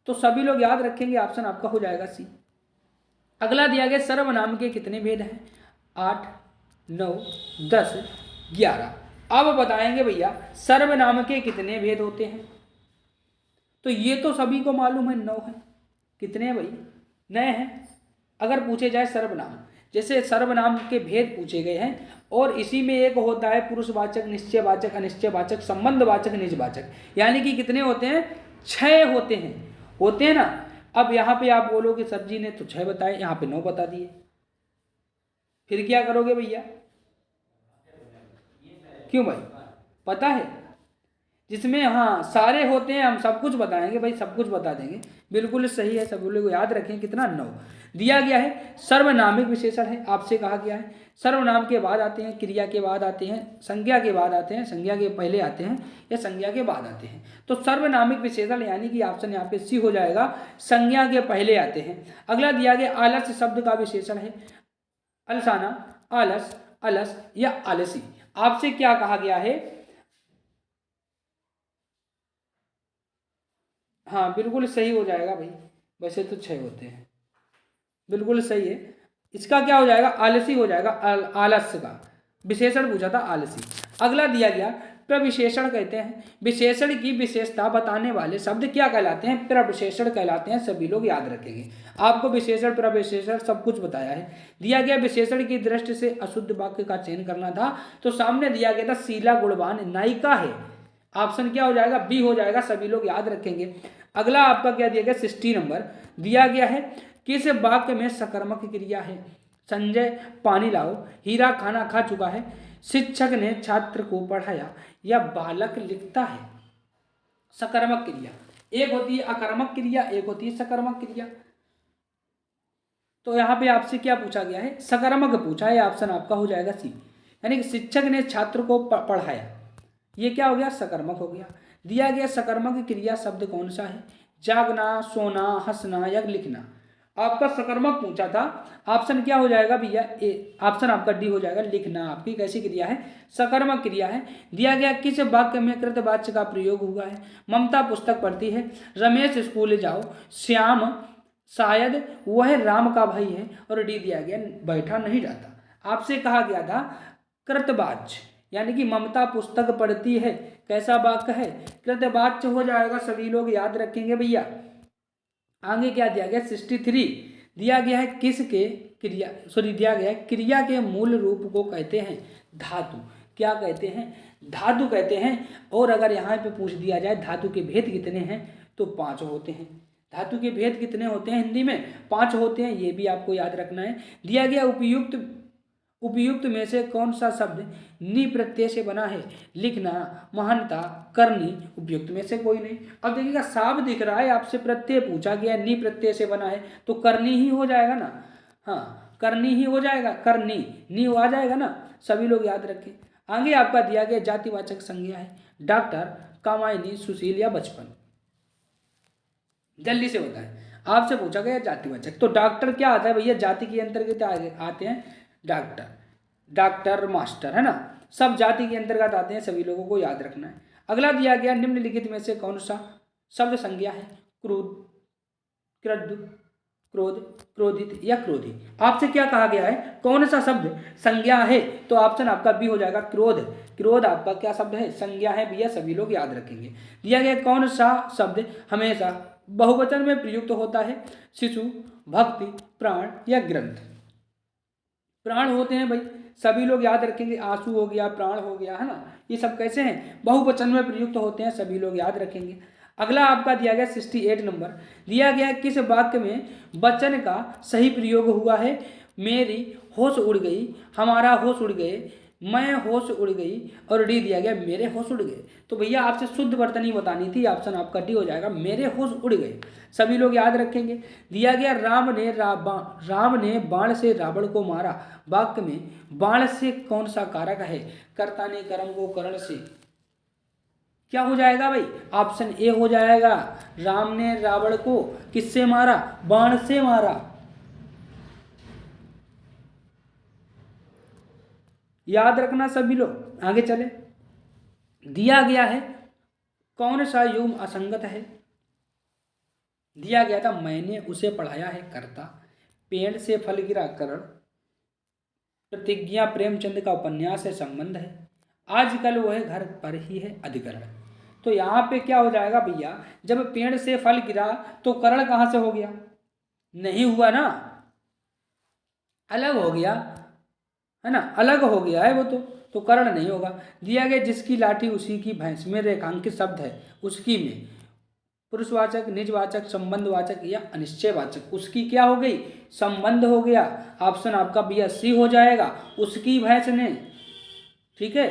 तो सभी लोग याद रखेंगे, ऑप्शन आपका हो जाएगा सी। अगला दिया गया सर्वनाम के कितने भेद हैं, 8, 9, 10, 11। अब बताएंगे भैया सर्वनाम के कितने भेद होते हैं। तो ये तो सभी को मालूम है 9 है। कितने हैं भाई, नए हैं। अगर पूछे जाए सर्वनाम, जैसे सर्वनाम के भेद पूछे गए हैं, और इसी में एक होता है पुरुषवाचक, निश्चयवाचक, अनिश्चयवाचक, संबंधवाचक, निजवाचक, यानी कि कितने होते हैं, 6 होते हैं ना। अब यहाँ पे आप बोलोगे सर जी ने तो 6 बताए, यहाँ पे 9 बता दिए, फिर क्या करोगे भैया। क्यों भाई, पता है जिसमें हाँ सारे होते हैं, हम सब कुछ बताएंगे भाई, सब कुछ बता देंगे, बिल्कुल सही है। सब लोग याद रखें कितना 9 दिया गया है। सर्वनामिक विशेषण है, आपसे कहा गया है सर्वनाम के बाद आते हैं, क्रिया के बाद आते हैं, संज्ञा के बाद आते हैं, संज्ञा के पहले आते हैं, या संज्ञा के बाद आते हैं। तो सर्वनामिक विशेषण यानी कि ऑप्शन यहाँ पे सी हो जाएगा, संज्ञा के पहले आते हैं। अगला दिया गया आलस्य शब्द का विशेषण है, अलसाना, आलस, अलस, या आलसी। आपसे क्या कहा गया है, हाँ बिल्कुल सही हो जाएगा भाई, वैसे तो 6 होते हैं, बिल्कुल सही है। इसका क्या हो जाएगा, आलसी हो जाएगा, आलस्य का विशेषण पूछा था आलसी। अगला दिया गया प्रविशेषण कहते हैं, विशेषण की विशेषता बताने वाले शब्द क्या कहलाते हैं, प्रविशेषण कहलाते हैं, सभी लोग याद रखेंगे। आपको विशेषण प्रविशेषण सब कुछ बताया है। दिया गया विशेषण की दृष्टि से अशुद्ध वाक्य का चयन करना था, तो सामने दिया गया था शीला गुणवान नायिका है। ऑप्शन क्या हो जाएगा, बी हो जाएगा, सभी लोग याद रखेंगे। अगला आपका क्या दिया गया, 60 नंबर दिया गया है किस वाक्य में सकर्मक क्रिया है। संजय पानी लाओ, हीरा खाना खा चुका है, शिक्षक ने छात्र को पढ़ाया, या बालक लिखता है। सकर्मक क्रिया एक होती है अकर्मक क्रिया, एक होती है सकर्मक क्रिया। तो यहाँ पे आपसे क्या पूछा गया है, सकर्मक पूछा है, ऑप्शन आपका हो जाएगा सी, यानी कि शिक्षक ने छात्र को पढ़ाया, ये क्या हो गया, सकर्मक हो गया। दिया गया सकर्मक क्रिया शब्द कौन सा है, जागना, सोना, हंसना, या लिखना। आपका सकर्मक पूछा था। ऑप्शन क्या हो जाएगा भैया? ए। ऑप्शन आपका डी हो जाएगा, लिखना आपकी कैसी क्रिया है? सकर्मक क्रिया है। दिया गया किस वाक्य में कृतवाच्य का प्रयोग हुआ है? ममता पुस्तक पढ़ती है, रमेश स्कूल जाओ, श्याम शायद वह राम का भाई है, और डी दिया गया बैठा नहीं जाता। आपसे कहा गया था कृतवाच्य, यानी कि ममता पुस्तक पढ़ती है कैसा वाक्य है? कृतवाच्य हो जाएगा, सभी लोग याद रखेंगे भैया। आगे क्या दिया गया? 63 दिया गया है किसके क्रिया, सॉरी दिया गया है क्रिया के मूल रूप को कहते हैं धातु। क्या कहते हैं? धातु कहते हैं। और अगर यहाँ पे पूछ दिया जाए धातु के भेद कितने हैं, तो 5 होते हैं। धातु के भेद कितने होते हैं हिंदी में? 5 होते हैं, ये भी आपको याद रखना है। दिया गया उपयुक्त में से कौन सा शब्द नी प्रत्यय से बना है? लिखना, महानता, करनी। उपयुक्त में से कोई नहीं। अब देखिएगा साफ दिख रहा है, आपसे प्रत्यय पूछा गया, नी प्रत्यय से बना है, तो करनी ही हो जाएगा ना। हाँ, करनी ही हो जाएगा, करनी नी आ जाएगा ना। सभी लोग याद रखें। आगे आपका दिया गया जातिवाचक संज्ञा है, डॉक्टर, कामायनी, सुशील या बचपन। जल्दी से बताएं। आपसे पूछा गया जातिवाचक, तो डॉक्टर क्या आता है भैया? जाति के अंतर्गत आते हैं डॉक्टर, डॉक्टर, मास्टर, है ना, सब जाति के अंतर्गत आते हैं, सभी लोगों को याद रखना है। अगला दिया गया निम्नलिखित में से कौन सा शब्द संज्ञा है? क्रोध, क्रुद्ध, क्रोध, क्रोधित या क्रोधी। आपसे क्या कहा गया है? कौन सा शब्द संज्ञा है? तो ऑप्शन आपका बी हो जाएगा, क्रोध। क्रोध आपका क्या शब्द है? संज्ञा है भैया, सभी लोग याद रखेंगे। दिया गया कौन सा शब्द हमेशा बहुवचन में प्रयुक्त होता है? शिशु, भक्ति, प्राण या ग्रंथ। प्राण होते हैं भाई, सभी लोग याद रखेंगे। आंसू हो गया, प्राण हो गया, है ना, ये सब कैसे हैं? बहुवचन में प्रयुक्त होते हैं, सभी लोग याद रखेंगे। अगला आपका दिया गया 68 नंबर, दिया गया किस वाक्य में वचन का सही प्रयोग हुआ है? मेरी होश उड़ गई, हमारा होश उड़ गए, मैं होश उड़ गई, और डी दिया गया मेरे होश उड़ गए। तो भैया आपसे शुद्ध वर्तनी बतानी थी, ऑप्शन आपका डी हो जाएगा, मेरे होश उड़ गए। सभी लोग याद रखेंगे। दिया गया राम ने बाण से रावण को मारा। वाक्य में बाण से कौन सा कारक है? कर्ता ने कर्म को करण से। क्या हो जाएगा भाई? ऑप्शन ए हो जाएगा, राम ने रावण को किससे मारा? बाण से मारा। याद रखना सभी लोग। आगे चले। दिया गया है कौन सा युग्म असंगत है? दिया गया था मैंने उसे पढ़ाया है कर्ता, पेड़ से फल गिरा करण, प्रतिज्ञा प्रेमचंद का उपन्यास से संबंध है, आजकल वह घर पर ही है अधिकरण। तो यहाँ पे क्या हो जाएगा भैया? जब पेड़ से फल गिरा तो करण कहाँ से हो गया? नहीं हुआ ना, अलग हो गया, है ना, अलग हो गया है वो तो करण नहीं होगा। दिया गया जिसकी लाठी उसी की भैंस में रेखांकित शब्द है, उसकी में पुरुषवाचक, निजवाचक, संबंधवाचक या अनिश्चयवाचक। उसकी क्या हो गई? संबंध हो गया। ऑप्शन आपका बी सी हो जाएगा, उसकी भैंस ने। ठीक है,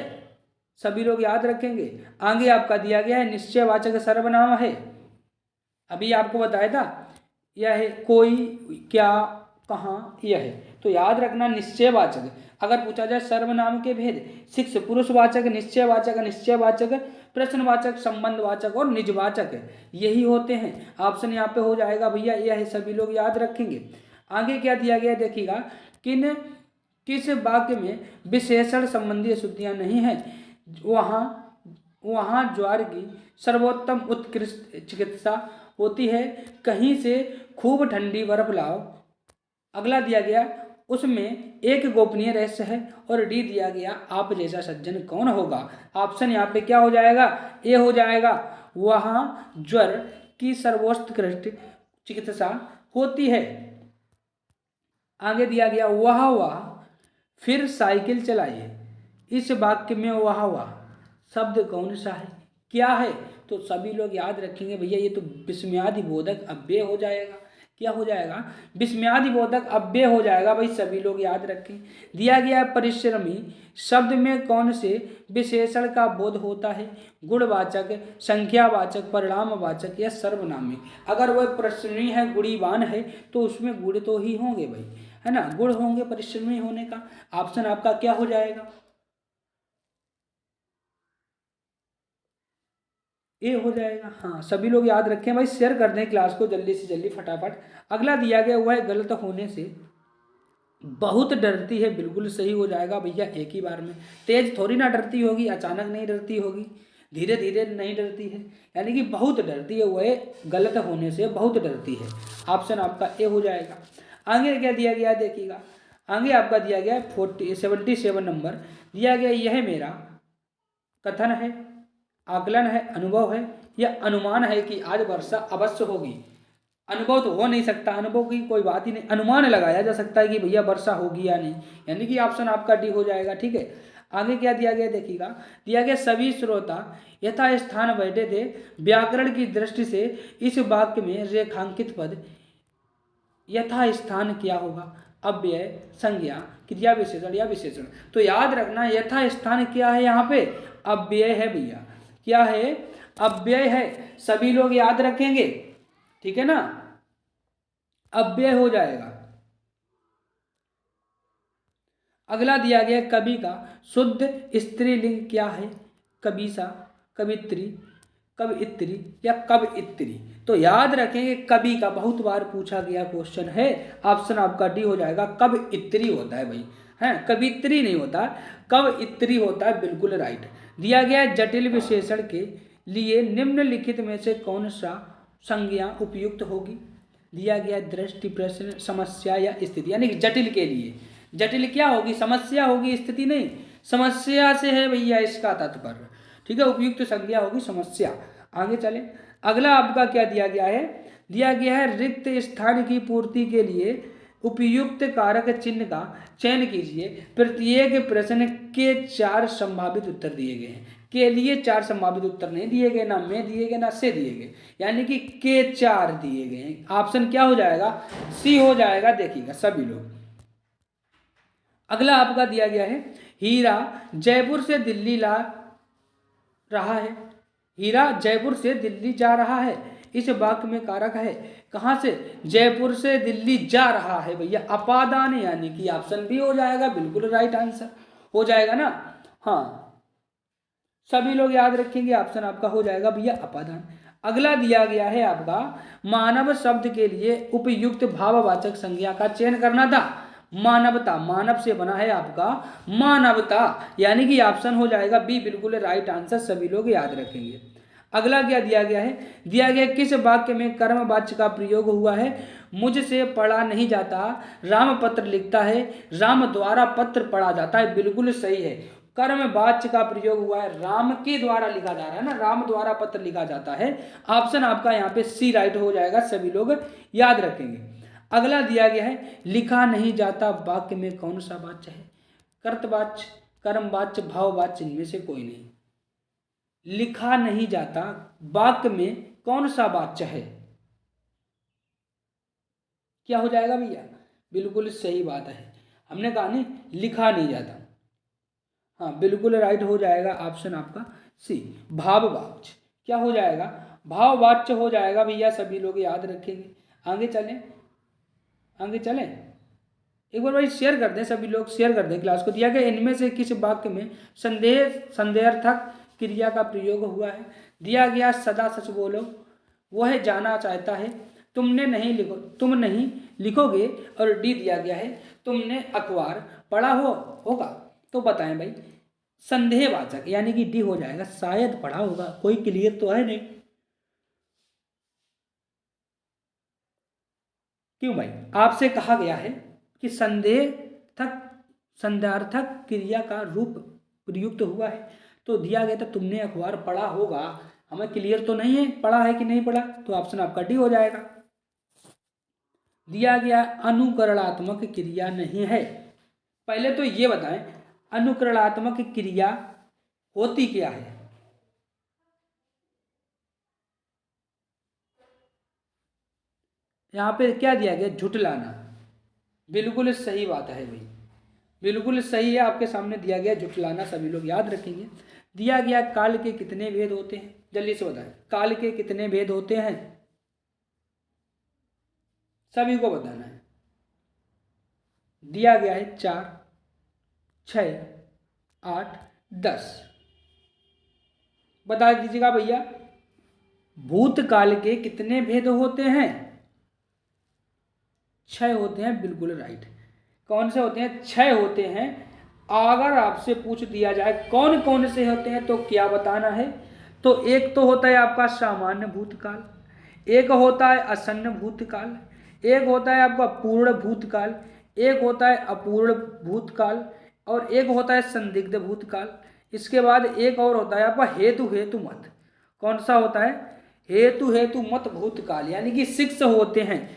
सभी लोग याद रखेंगे। आगे आपका दिया गया है निश्चयवाचक सर्वनाम है, अभी आपको बताया था, यह है कोई, क्या, कहाँ, यह है। तो याद रखना निश्चयवाचक। अगर पूछा जाए सर्वनाम के भेद 6 पुरुषवाचक, निश्चयवाचक, अनिश्चयवाचक, प्रश्नवाचक, संबंधवाचक और निजवाचक, यही होते हैं। ऑप्शन यहाँ पे हो जाएगा भैया यह है, सभी लोग याद रखेंगे। आगे क्या दिया गया देखिएगा, किस वाक्य में विशेषण संबंधी श्रुतियां नहीं है? वहाँ ज्वर की सर्वोत्तम उत्कृष्ट चिकित्सा होती है, कहीं से खूब ठंडी बर्फ लाओ। अगला दिया गया उसमें एक गोपनीय रहस्य है, और डी दिया गया आप जैसा सज्जन कौन होगा। ऑप्शन यहाँ पे क्या हो जाएगा? ए हो जाएगा, वहाँ ज्वर की सर्वोत्कृष्ट चिकित्सा होती है। आगे दिया गया वह फिर साइकिल चलाइए। इस वाक्य में वह शब्द कौन सा है, क्या है? तो सभी लोग याद रखेंगे भैया, ये तो विस्मयादि बोधक अव्यय हो जाएगा। क्या हो जाएगा? विस्मयादि बोधक अव्यय हो जाएगा भाई, सभी लोग याद रखें। दिया गया परिश्रमी शब्द में कौन से विशेषण का बोध होता है? गुणवाचक, संख्यावाचक, परिणामवाचक या सर्वनामिक। अगर वह परिश्रमी है, गुणीवान है, तो उसमें गुण तो ही होंगे भाई, है ना, गुण होंगे परिश्रमी होने का। ऑप्शन आपका क्या हो जाएगा? ए हो जाएगा। हाँ, सभी लोग याद रखें भाई, शेयर कर दें क्लास को जल्दी से जल्दी फटाफट। अगला दिया गया हुआ है, गलत होने से बहुत डरती है, बिल्कुल सही हो जाएगा भैया एक ही बार में। तेज थोड़ी ना डरती होगी, अचानक नहीं डरती होगी, धीरे धीरे नहीं डरती है, यानी कि बहुत डरती है, वह गलत होने से बहुत डरती है। ऑप्शन आपका ए हो जाएगा। आगे क्या दिया गया देखिएगा, आगे आपका दिया गया 77 नंबर दिया गया, यह मेरा कथन है, आकलन है, अनुभव है या अनुमान है कि आज वर्षा अवश्य होगी। अनुभव तो हो नहीं सकता, अनुभव की कोई बात ही नहीं, अनुमान लगाया जा सकता है कि भैया वर्षा होगी या नहीं, यानी कि ऑप्शन आपका डी हो जाएगा। ठीक है, आगे क्या दिया गया देखिएगा, दिया गया सभी श्रोता यथा स्थान बैठे थे, व्याकरण की दृष्टि से इस वाक्य में रेखांकित पद यथा स्थान क्या होगा, अव्यय, संज्ञा, क्रिया विशेषण या विशेषण। तो याद रखना यथा स्थान क्या है, यहाँ पे अव्यय है भैया, क्या है, अव्यय है, सभी लोग याद रखेंगे, ठीक है ना, अव्यय हो जाएगा। अगला दिया गया कवि का शुद्ध स्त्रीलिंग क्या है, कबीसा, कवित्री, कवियत्री या कवयित्री। तो याद रखेंगे कवि का बहुत बार पूछा गया क्वेश्चन है, ऑप्शन आपका डी हो जाएगा, कवयित्री होता है भाई, है कवित्री नहीं होता, कवयित्री होता है, बिल्कुल राइट। दिया गया जटिल विशेषण के लिए निम्नलिखित में से कौन सा संज्ञा उपयुक्त होगी। दिया गया दृष्टि, प्रश्न, समस्या या स्थिति, यानी कि जटिल के लिए जटिल क्या होगी, समस्या होगी, स्थिति नहीं, समस्या से है भैया इसका तात्पर्य। ठीक है, उपयुक्त संज्ञा होगी समस्या। आगे चले, अगला आपका क्या दिया गया है, दिया गया है रिक्त स्थान की पूर्ति के लिए उपयुक्त कारक चिन्ह का चयन कीजिए। प्रत्येक प्रश्न के 4 संभावित उत्तर दिए गए हैं, के लिए 4 संभावित उत्तर नहीं दिए गए, ना में दिए गए ना से दिए गए, यानी कि के 4 दिए गए हैं। ऑप्शन क्या हो जाएगा, सी हो जाएगा, देखिएगा सभी लोग। अगला आपका दिया गया है, हीरा जयपुर से दिल्ली ला रहा है, हीरा जयपुर से दिल्ली जा रहा है, इस वाक्य में कारक है, कहां से, जयपुर से दिल्ली जा रहा है भैया, अपादान, यानी कि ऑप्शन बी हो जाएगा, बिल्कुल राइट आंसर हो जाएगा ना। हाँ, सभी लोग याद रखेंगे, ऑप्शन आपका हो जाएगा भैया अपादान। अगला दिया गया है आपका मानव शब्द के लिए उपयुक्त भाववाचक संज्ञा का चयन करना था। मानवता, मानव से बना है आपका मानवता, यानी कि ऑप्शन हो जाएगा बी, बिल्कुल राइट आंसर, सभी लोग याद रखेंगे। अगला क्या दिया गया है, दिया गया किस वाक्य में कर्म वाच्य का प्रयोग हुआ है, मुझसे पढ़ा नहीं जाता, राम पत्र लिखता है, राम द्वारा पत्र पढ़ा जाता है, बिल्कुल सही है, कर्म वाच्य का प्रयोग हुआ है, राम के द्वारा लिखा जा रहा है ना, राम द्वारा पत्र लिखा जाता है, ऑप्शन आपका यहाँ पे सी राइट हो जाएगा, सभी लोग याद रखेंगे। अगला दिया गया है लिखा नहीं जाता वाक्य में कौन सा वाच्य है, कर्तवाच्य, कर्मवाच्य, भाववाच्य, इनमें से कोई नहीं। लिखा नहीं जाता वाक्य में कौन सा वाच्य है, क्या हो जाएगा भैया, बिल्कुल सही बात है, हमने कहा नहीं लिखा नहीं जाता। हाँ, बिल्कुल राइट हो जाएगा, ऑप्शन आपका सी, भाववाच्य, क्या हो जाएगा, भाववाच्य हो जाएगा भैया, सभी लोग याद रखेंगे। आगे चलें, आगे चलें, एक बार भाई शेयर कर दें, सभी लोग शेयर कर दें क्लास को। दिया गया इनमें से किस वाक्य में संदेहार्थक क्रिया का प्रयोग हुआ है। दिया गया सदा सच बोलो, वह जाना चाहता है, तुमने नहीं लिखो, तुम नहीं लिखोगे, और डी दिया गया है तुमने अखबार पढ़ा होगा, तो बताएं भाई, संदेहवाचक, यानी कि डी हो जाएगा, शायद पढ़ा होगा, कोई क्लियर तो है नहीं, क्यों भाई, आपसे कहा गया है कि संदेहार्थक क्रिया का रूप प्रयुक्त हुआ है, तो दिया गया था तुमने अखबार पढ़ा होगा, हमें क्लियर तो नहीं है पढ़ा है कि नहीं पढ़ा, तो ऑप्शन आपका डी हो जाएगा। दिया गया अनुकरणात्मक क्रिया नहीं है, पहले तो ये बताएं अनुकरणात्मक क्रिया होती क्या है। यहाँ पे क्या दिया गया, झुठलाना, बिल्कुल सही बात है भाई, बिल्कुल सही है, आपके सामने दिया गया झुठलाना, सभी लोग याद रखेंगे। दिया गया काल के कितने भेद होते हैं, जल्दी से बताएं, काल के कितने भेद होते हैं, सभी को बताना है। दिया गया है 4, 6, 8, 10, बता दीजिएगा भैया, भूतकाल के कितने भेद होते हैं? 6 होते हैं, बिल्कुल राइट। कौन से होते हैं? 6 होते हैं। अगर आपसे पूछ दिया जाए कौन कौन से होते हैं तो क्या बताना है? तो एक तो होता है आपका सामान्य भूतकाल, एक होता है आसन्न भूतकाल, एक होता है आपका पूर्ण भूतकाल, एक होता है अपूर्ण भूतकाल, और एक होता है संदिग्ध भूतकाल। इसके बाद एक और होता है आपका हेतु हेतु मत। कौन सा होता है? हेतु हेतु मत भूतकाल, यानी कि 6 होते हैं।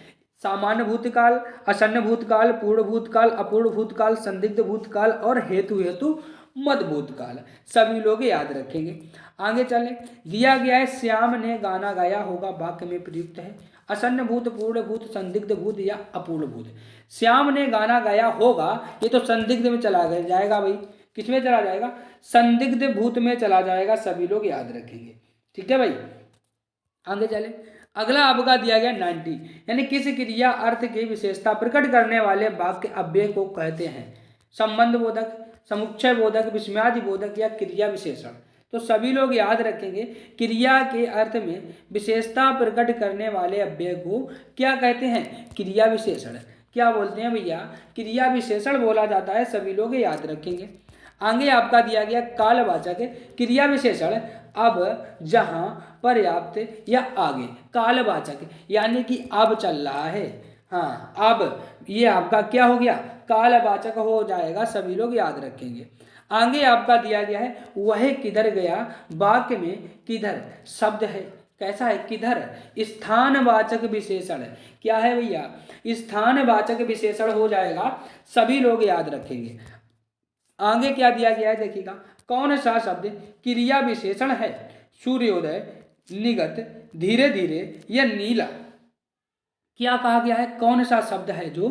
सामान्य भूतकाल, आसन्न भूतकाल, पूर्ण भूतकाल, अपूर्ण भूतकाल, संदिग्ध भूतकाल और हेतु हेतु मत भूतकाल। सभी लोग याद रखेंगे। आगे चले, दिया गया है श्याम ने गाना गाया होगा वाक्य में प्रयुक्त है। आसन्न भूत, पूर्ण भूत, संदिग्ध भूत या अपूर्ण भूत। श्याम ने गाना गाया होगा, ये तो संदिग्ध में चला जाएगा भाई। किस में चला जाएगा? संदिग्ध भूत में चला जाएगा। सभी लोग याद रखेंगे, ठीक है भाई। आगे चले, अगला आपका दिया गया 90, यानी किस क्रिया अर्थ की विशेषता प्रकट करने वाले वाक्य अव्यय को कहते हैं? संबंध बोधक, समुच्चय बोधक, विस्मयादि बोधक या क्रिया विशेषण। तो सभी लोग याद रखेंगे, क्रिया के अर्थ में विशेषता प्रकट करने वाले अव्यय को क्या कहते हैं? क्रिया विशेषण। क्या बोलते हैं भैया? क्रिया विशेषण बोला जाता है। सभी लोग याद रखेंगे। आगे आपका दिया गया कालवाचक क्रिया विशेषण अब, जहां, पर्याप्त या आगे। कालवाचक यानी कि अब चल रहा है। हाँ, अब ये आपका क्या हो गया? कालवाचक हो जाएगा। सभी लोग याद रखेंगे। आगे आपका दिया गया है वह किधर गया। वाक्य में किधर शब्द है। कैसा है? किधर स्थानवाचक विशेषण। क्या है भैया? स्थानवाचक विशेषण हो जाएगा। सभी लोग याद रखेंगे। आगे क्या दिया गया है देखिएगा, कौन सा शब्द क्रिया विशेषण है? सूर्योदय, निगत, धीरे धीरे या नीला। क्या कहा गया है? कौन सा शब्द है जो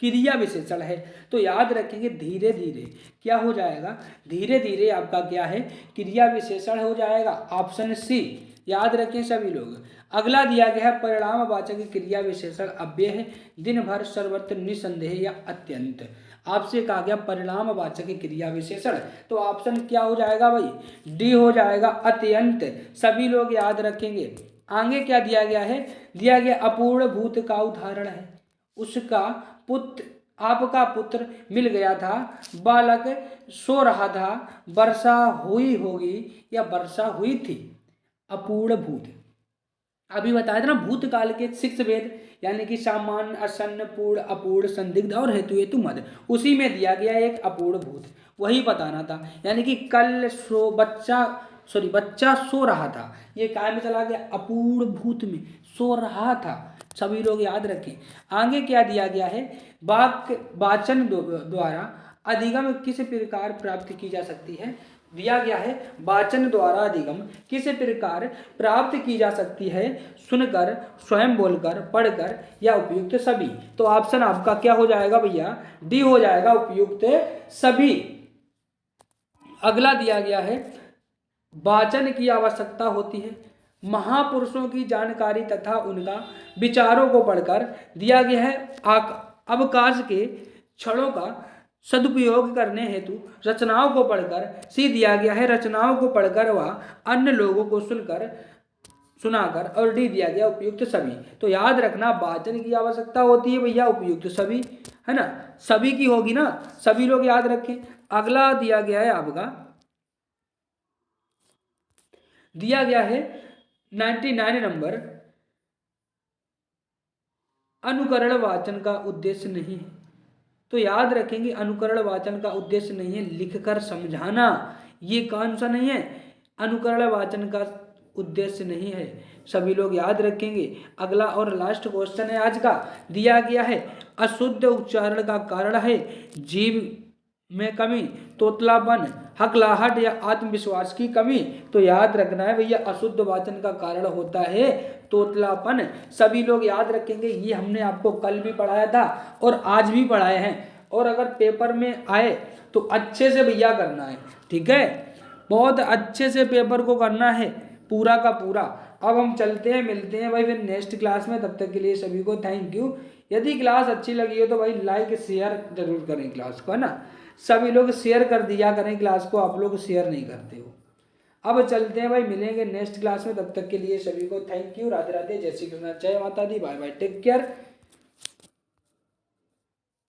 क्रिया विशेषण है? तो याद रखेंगे धीरे धीरे। क्या हो जाएगा? धीरे धीरे आपका क्या है? क्रिया विशेषण हो जाएगा। ऑप्शन सी याद रखें सभी लोग। अगला दिया गया है परिणामवाचक क्रिया विशेषण अव्यय है। दिन भर, सर्वत्र, निसंदेह या अत्यंत। आपसे कहा गया परिणामवाचक क्रिया विशेषण, तो ऑप्शन क्या हो जाएगा भाई? डी हो जाएगा, अत्यंत। सभी लोग याद रखेंगे। आगे क्या दिया गया है? दिया गया अपूर्ण भूत का उदाहरण है। उसका पुत्र, आपका पुत्र मिल गया था, बालक सो रहा था, वर्षा हुई होगी या वर्षा हुई थी। अपूर्ण भूत। अभी बताया था ना भूतकाल के 6 भेद, यानी कि सामान्य, आसन्न, पूर्ण, अपूर्ण, संदिग्ध और हेतु हेतु मद। उसी में दिया गया एक अपूर्ण भूत, वही बताना था। यानी कि कल बच्चा सो रहा था, ये काय में चला गया? अपूर्ण भूत में। सो रहा था। सभी लोग याद रखें। आगे क्या दिया गया है? वाक्य वाचन द्वारा अधिगम किस प्रकार प्राप्त की जा सकती है? दिया गया है वाचन द्वारा अधिगम किस प्रकार प्राप्त की जा सकती है? सुनकर, स्वयं बोलकर, पढ़कर या उपयुक्त सभी। तो ऑप्शन आपका क्या हो जाएगा भैया? डी हो जाएगा, उपयुक्त सभी। अगला दिया गया है वाचन की आवश्यकता होती है महापुरुषों की जानकारी तथा उनका विचारों को पढ़कर। दिया गया है अवकाश के क्षणों का सदुपयोग करने हेतु रचनाओं को पढ़कर। सी दिया गया है रचनाओं को पढ़कर व अन्य लोगों को सुनाकर। और डी दिया गया उपयुक्त सभी। तो याद रखना वाचन की आवश्यकता होती है भैया, उपयुक्त सभी, है ना? सभी की होगी ना, सभी लोग याद रखें। अगला दिया गया है आपका, दिया गया है 99 नंबर, अनुकरण वाचन का उद्देश्य नहीं है। तो याद रखेंगे अनुकरण वाचन का उद्देश्य नहीं है, लिखकर समझाना। ये कौन सा नहीं है? अनुकरण वाचन का उद्देश्य नहीं है। सभी लोग याद रखेंगे। अगला और लास्ट क्वेश्चन है आज का, दिया गया है अशुद्ध उच्चारण का कारण है जीव में कमी, तोतलापन, हकलाहट या आत्मविश्वास की कमी। तो याद रखना है भैया अशुद्ध वाचन का कारण होता है तोतलापन। सभी लोग याद रखेंगे। ये हमने आपको कल भी पढ़ाया था और आज भी पढ़ाए हैं। और अगर पेपर में आए तो अच्छे से भैया करना है, ठीक है? बहुत अच्छे से पेपर को करना है, पूरा का पूरा। अब हम चलते हैं, मिलते हैं भाई फिर नेक्स्ट क्लास में। तब तक के लिए सभी को थैंक यू। यदि क्लास अच्छी लगी हो तो भाई लाइक शेयर जरूर करें क्लास को, है ना? सभी लोग शेयर कर दिया करें क्लास को, आप लोग शेयर नहीं करते हो। अब चलते हैं भाई, मिलेंगे नेक्स्ट क्लास में, तब तक के लिए सभी को थैंक यू, राधे राधे, जय श्री कृष्ण, जय माता दी, बाय बाय, टेक केयर।